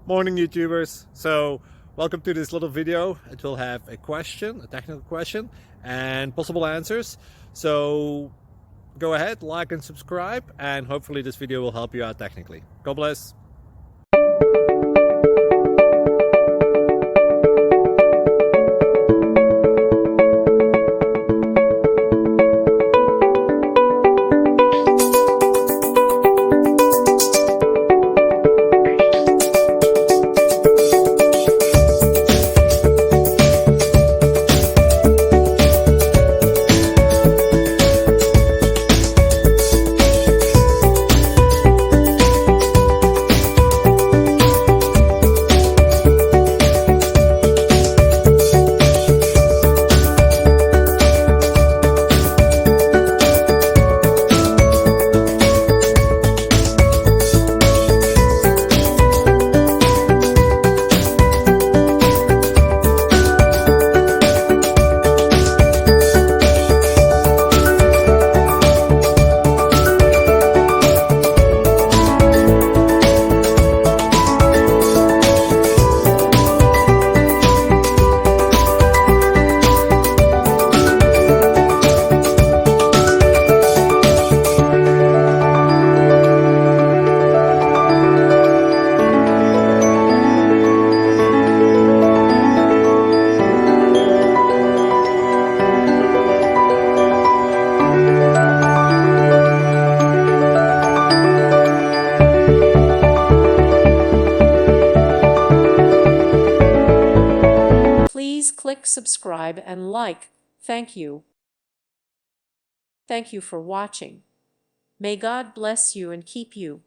Morning YouTubers. So welcome to this little video. It will have a question, a technical question, and possible answers. So go ahead, like and subscribe, and hopefully this video will help you out technically. God bless. Please click subscribe and like. Thank you. Thank you for watching. May God bless you and keep you.